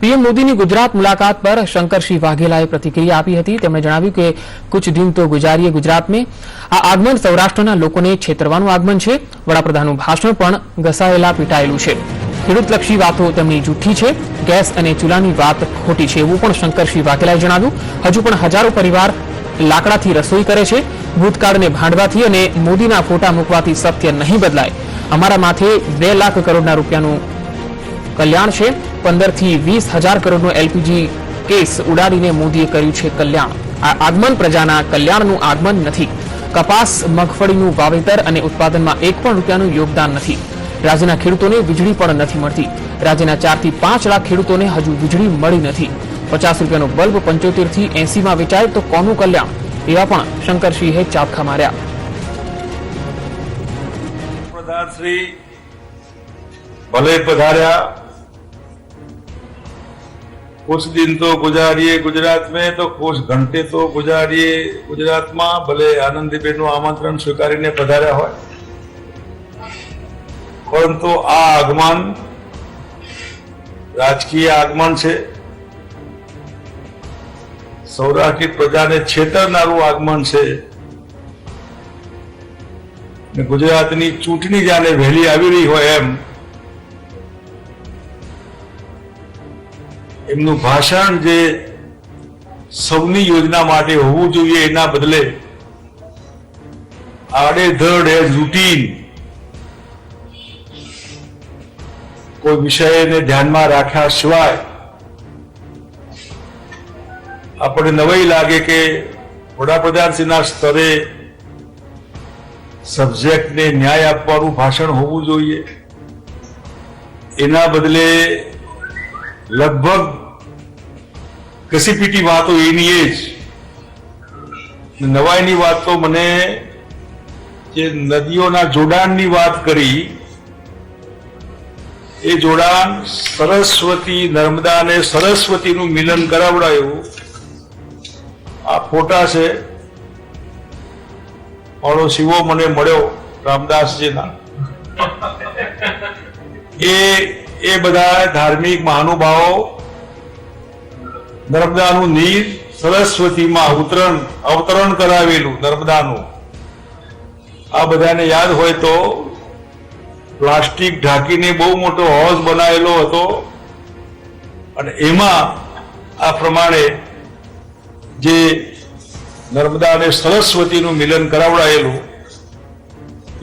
PM Modi की गुजरात मुलाकात पर शंकरसिंह वाघेलाए प्रतिक्रिया आपी हती। તેમણે જણાવ્યું કે कुछ दिन तो गुजारिए गुजरात में आ आगमन सौराष्ट्રના લોકોને છેતરવાનું આગમન છે। વડાપ્રધાનનું ભાષણ પણ ઘસાયેલા પીટાયેલું છે। ખેડૂતલક્ષી વાતો તેમની જૂઠી છે। ગેસ અને ચૂલાની વાત ખોટી છે એવું પણ શંકરસિંહ વાઘેલાએ જણાવ્યું। હજુ પણ હજારો પરિવાર લાકડાથી રસોઈ કરે છે। ભૂતકાળને ભાંડવાથી અને મોદીના ફોટા મૂકવાથી સત્ય નહીં બદલાય। અમારા માથે 2 લાખ કરોડના રૂપિયાનું કલ્યાણ છે। 15 થી 20,000 કરોડનો એલપીજી કેસ ઉડાડીને મોદીએ કર્યું છે કલ્યાણ। આ આગમન પ્રજાના કલ્યાણનું આગમન નથી। કપાસ મગફળીનું વાવેતર અને ઉત્પાદનમાં 1 પણ રૂપિયાનું યોગદાન નથી। રાજ્યના ખેડૂતોને વીજળી પણ નથી મળતી। રાજ્યના 4 થી 5 લાખ ખેડૂતોને હજુ વીજળી મળી નથી। 50 રૂપિયાનો બલ્બ 75 થી 80 માં વેચાય તો કોનું કલ્યાણ? એવા પણ શંકરસિંહે ચાબખા માર્યા। પ્રધાનશ્રી ભલે પધાર્યા। कुछ दिन तो गुजारिए गुजरात में, तो कुछ घंटे तो गुजारिए गुजरात में। भले आनंदीबेन आमंत्रण स्वीकारीने पधार्या होय, परंतु आ आगमन राजकीय आगमन छे। सौराष्ट्र प्रजाने छेतरनारू आगमन छे। गुजरातनी चूंटणी जाने वहेली आवी रही होय एम एमनु भाषण जे सौनी योजना माटे होवुं जोईए एना बदले आड़ेधड़ एज रूटीन कोई विषय ने ध्यान में राख्या सिवाय आपणे नवाई लागे के वडाप्रधानश्रीना स्तरे सब्जेक्ट ने न्याय आपवानुं भाषण होवुं जोईए। एना बदले लगभग कसीपीटी बातों एनी एज नवाईनी बात तो मने जे नदीओना जोडाणनी बात करी ए जोडाण सरस्वती नर्मदा ने सरस्वतीनुं मिलन करावडायुं। आ फोटा छे मारो शिवो मने मळ्यो रामदासजीना। ए बधा धार्मिक महानुभावो नर्मदाનું નીર સરસ્વતીમાં અવતરણ કરાવેલું નર્મદાનું। આ બધાને યાદ હોય તો પ્લાસ્ટિક ઢાંકીને બહુ મોટો હોઝ બનાવેલો હતો અને એમાં આ પ્રમાણે જે નર્મદા અને સરસ્વતીનું મિલન કરાવડાયેલું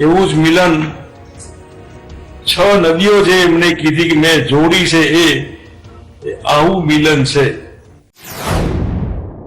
એવું જ મિલન 6 નદીઓ જે એમને કીધી કે મેં જોડી છે એ આવું મિલન છે।